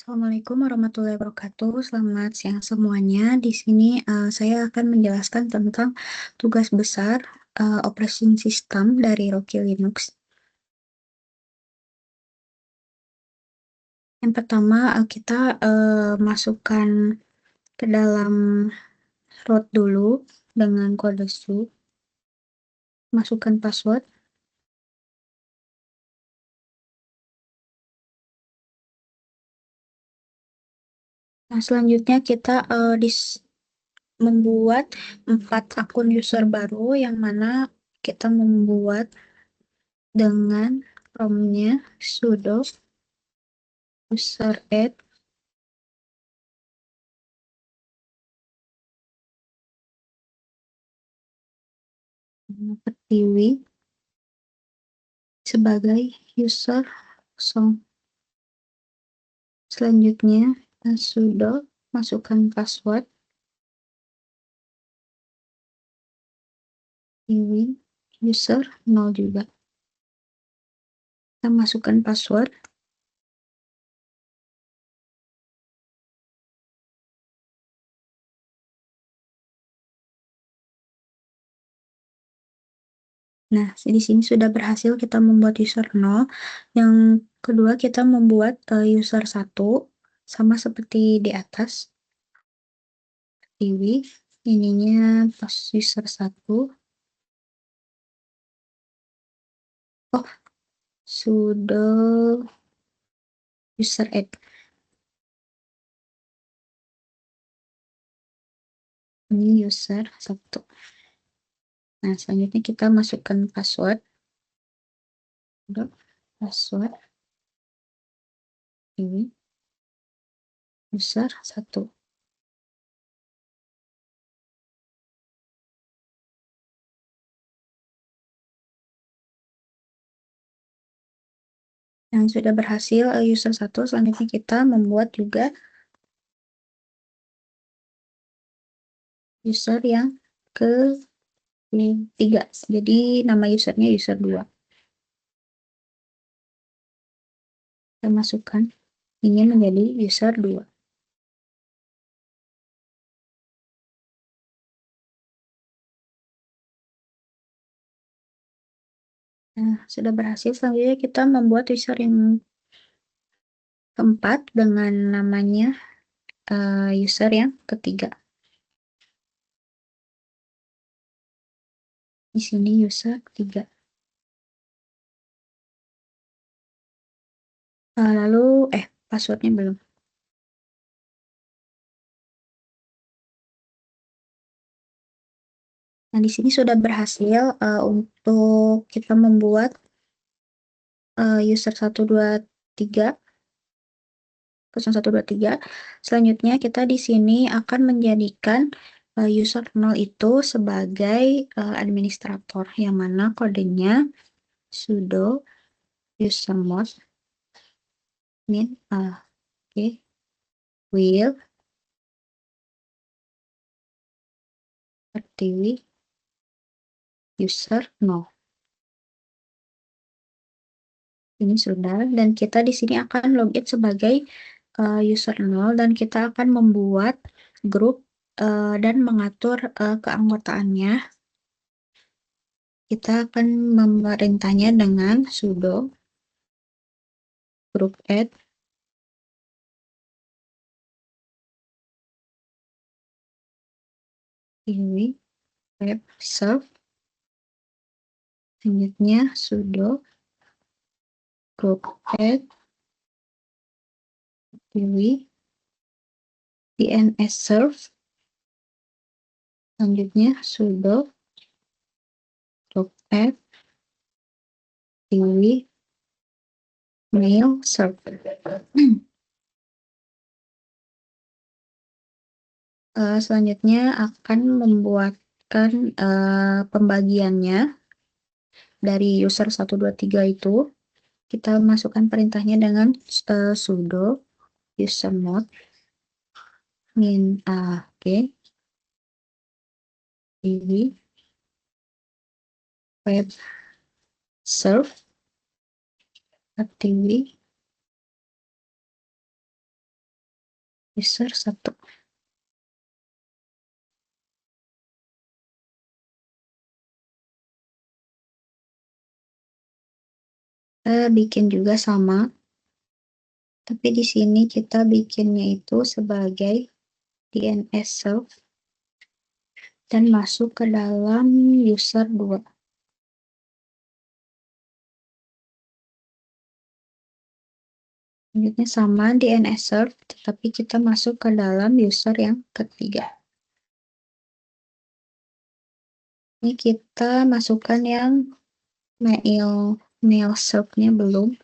Assalamualaikum warahmatullahi wabarakatuh. Selamat siang semuanya. Di sini saya akan menjelaskan tentang tugas besar operating system dari Rocky Linux. Yang pertama, kita masukkan ke dalam root dulu dengan kode su. Masukkan password. Nah, selanjutnya kita membuat 4 akun user baru yang mana kita membuat dengan prompt-nya sudo user add Pertiwi sebagai user song. Selanjutnya sudo masukkan password Pertiwi user 0 juga. Kita masukkan password. Nah, di sini sudah berhasil kita membuat user 0. Yang kedua kita membuat user 1 sama seperti di atas. Pertiwi ininya pas user 1. Oh, sudo user add. Ini user 1. Nah, selanjutnya kita masukkan password. Password ini user 1. Yang sudah berhasil user 1, selanjutnya kita membuat juga user yang ketiga. Jadi nama usernya user 2. Kita masukkan ini menjadi user 2. Nah, sudah berhasil. Selanjutnya kita membuat user yang keempat dengan namanya user yang ketiga. Di sini user 3. Lalu passwordnya belum. Nah, di sini sudah berhasil untuk kita membuat user 123 0123. Selanjutnya kita di sini akan menjadikan user 0 itu sebagai administrator yang mana kodenya sudo usermod min will pertiwi user 0. Ini sudah, dan kita di sini akan login sebagai user 0 dan kita akan membuat grup dan mengatur keanggotaannya. Kita akan memerintahnya dengan sudo group add ini web serve. Selanjutnya sudo group add DNS serve. Selanjutnya sudo group add mail serve. Selanjutnya akan membuatkan pembagiannya dari user 123 itu. Kita masukkan perintahnya dengan sudo usermod min ini web serve activity user 1. Kita bikin juga sama, tapi di sini kita bikinnya itu sebagai DNS self dan masuk ke dalam user 2. Selanjutnya sama DNS serve, tetapi kita masuk ke dalam user yang ketiga. Ini kita masukkan yang mail serve-nya belum.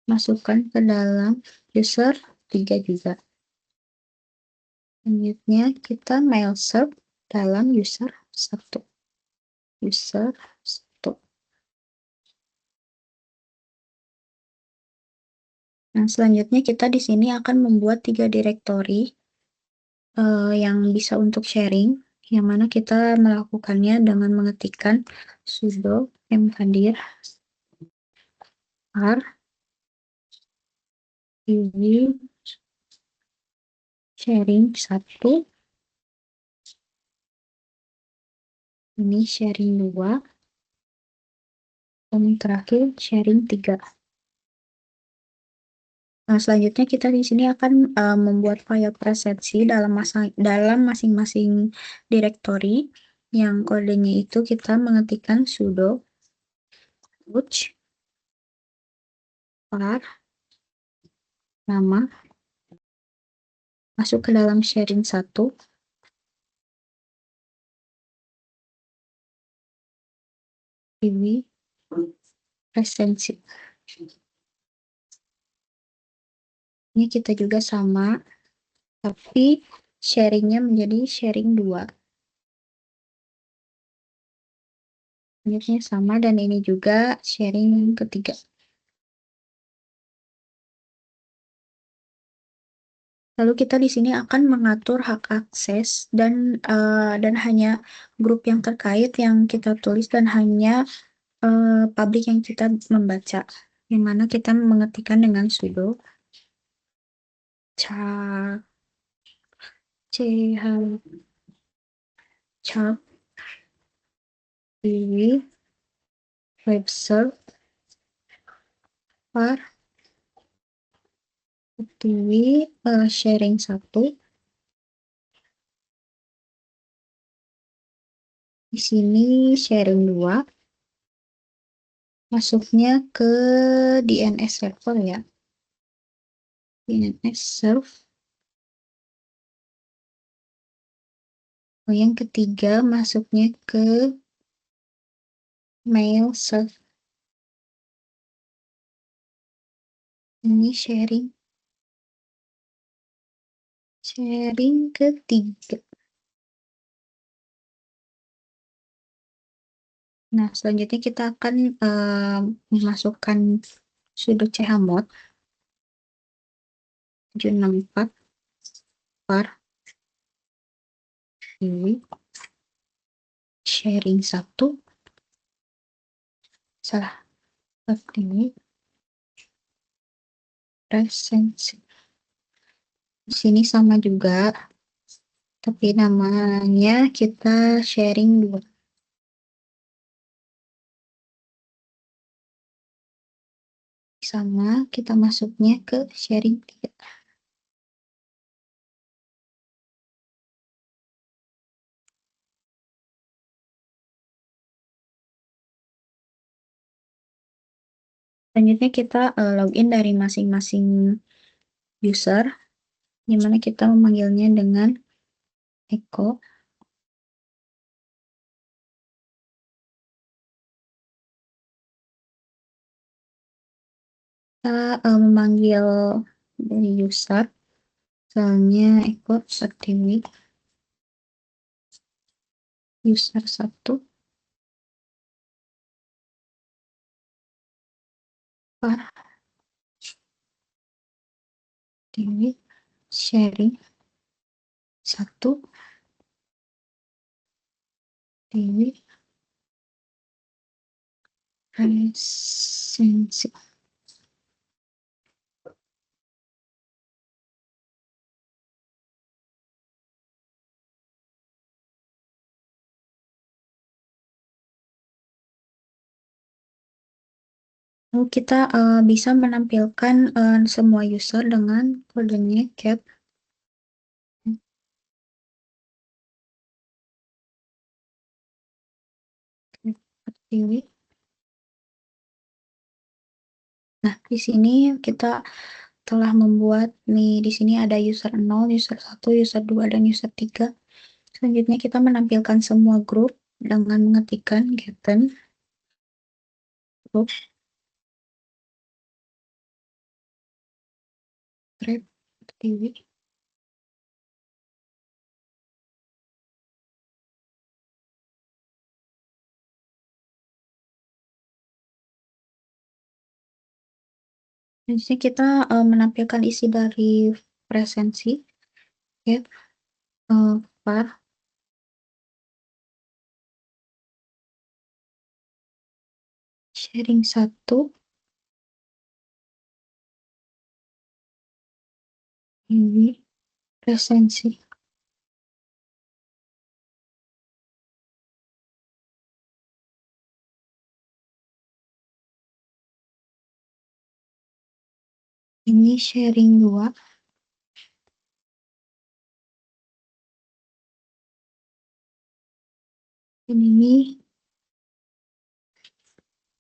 Masukkan ke dalam user 3 juga. Selanjutnya kita mail serve dalam user 1. User 1. Nah, selanjutnya kita di sini akan membuat 3 direktori yang bisa untuk sharing, yang mana kita melakukannya dengan mengetikkan sudo mkdir r ini sharing 1, ini sharing 2, dan terakhir sharing 3. Nah, selanjutnya kita di sini akan membuat file presensi dalam masing-masing direktori, yang kodenya itu kita mengetikkan sudo root var nama, masuk ke dalam sharing 1, ini presensi. Ini kita juga sama, tapi sharingnya menjadi sharing 2. Selanjutnya sama, dan ini juga sharing ketiga. Lalu kita di sini akan mengatur hak akses dan hanya grup yang terkait yang kita tulis, dan hanya publik yang kita membaca. Yang mana kita mengetikkan dengan sudo char web serve var sharing 1. Di sini sharing 2. Masuknya ke DNS server ya. DNS serve. Yang ketiga masuknya ke mail serve. Ini sharing ketiga. Nah, selanjutnya kita akan memasukkan sudo chmod 764 var ini sharing 1. Salah. Ini presensi. Di sini sama juga, tapi namanya kita sharing 2. Sama, kita masuknya ke sharing 3. Selanjutnya kita login dari masing-masing user, dimana kita memanggilnya dengan echo. Kita memanggil dari user, misalnya echo activity user 1 var activity sharing 1 activity presensi. Kita bisa menampilkan semua user dengan kodenya cat. Seperti ini. Nah, di sini kita telah membuat nih, di sini ada user 0, user 1, user 2, dan user 3. Selanjutnya kita menampilkan semua grup dengan mengetikkan getten group grep TV. Di sini kita menampilkan isi dari presensi, ya, var sharing 1 ini presensi. Ini sharing 2. Dan ini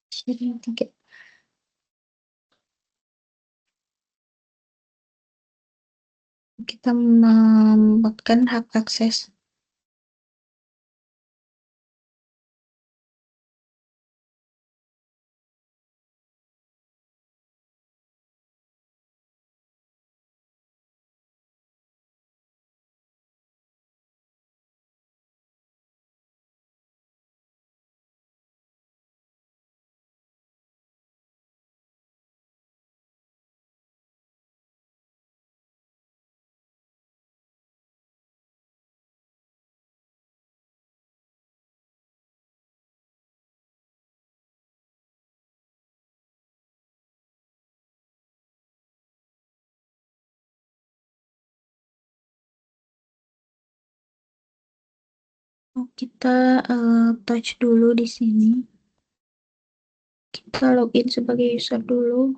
sharing 3. Kita membuatkan hak akses. Kita touch dulu di sini. Kita login sebagai user dulu.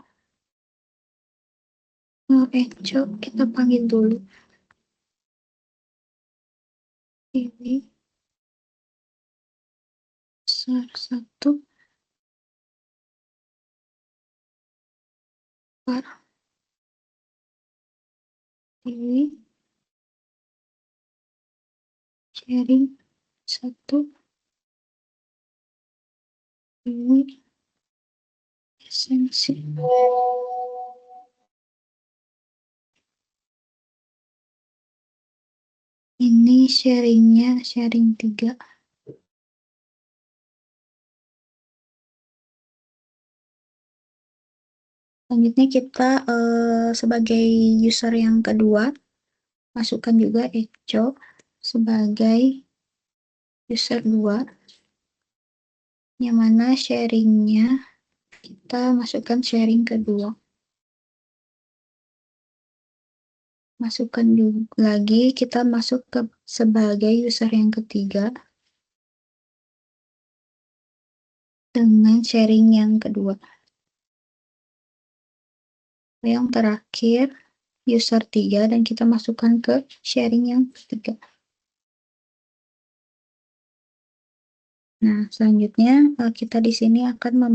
Echo kita panggil dulu. Ini user 1 var ini sharing 1 ini esensi. Ini sharingnya sharing 3. Selanjutnya kita sebagai user yang kedua masukkan juga Echo sebagai user 2, yang mana sharingnya kita masukkan sharing kedua. Masukkan lagi, kita masuk ke sebagai user yang ketiga dengan sharing yang kedua. Yang terakhir user 3 dan kita masukkan ke sharing yang ketiga. Nah, selanjutnya kita di sini akan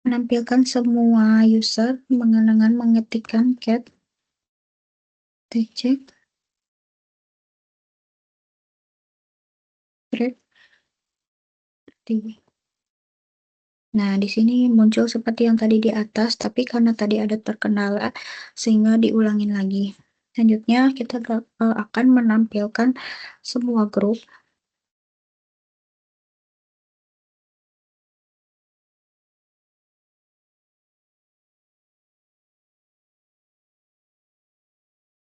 menampilkan semua user dengan mengetikkan cat tc grep TV. Nah, di sini muncul seperti yang tadi di atas, tapi karena tadi ada terkendala, sehingga diulangin lagi. Selanjutnya, kita akan menampilkan semua grup.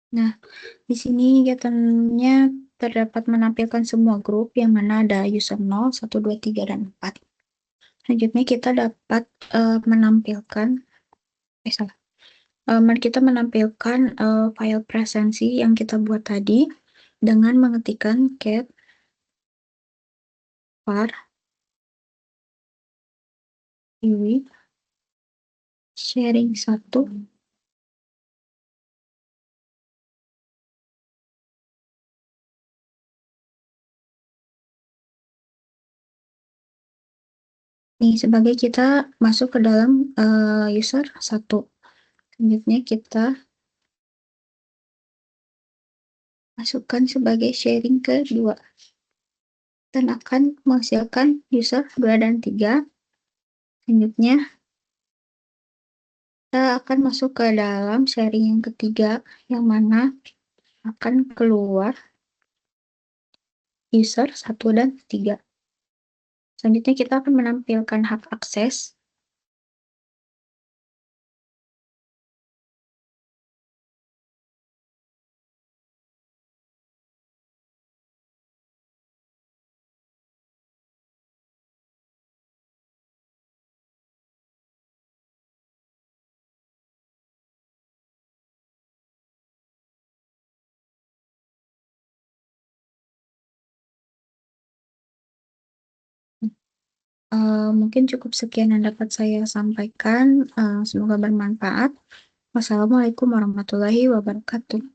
Nah, di sini kegiatannya terdapat menampilkan semua grup, yang mana ada user 0, 1, 2, 3, dan 4. Selanjutnya, kita dapat menampilkan, salah. Mari kita menampilkan file presensi yang kita buat tadi dengan mengetikkan cat var pilih sharing 1. Nih, sebagai kita masuk ke dalam user 1. Selanjutnya kita masukkan sebagai sharing ke 2 dan akan menghasilkan user 2 dan 3. Selanjutnya kita akan masuk ke dalam sharing yang ketiga, yang mana akan keluar user 1 dan 3. Selanjutnya kita akan menampilkan hak akses. Mungkin cukup sekian yang dapat saya sampaikan. Semoga bermanfaat. Wassalamualaikum warahmatullahi wabarakatuh.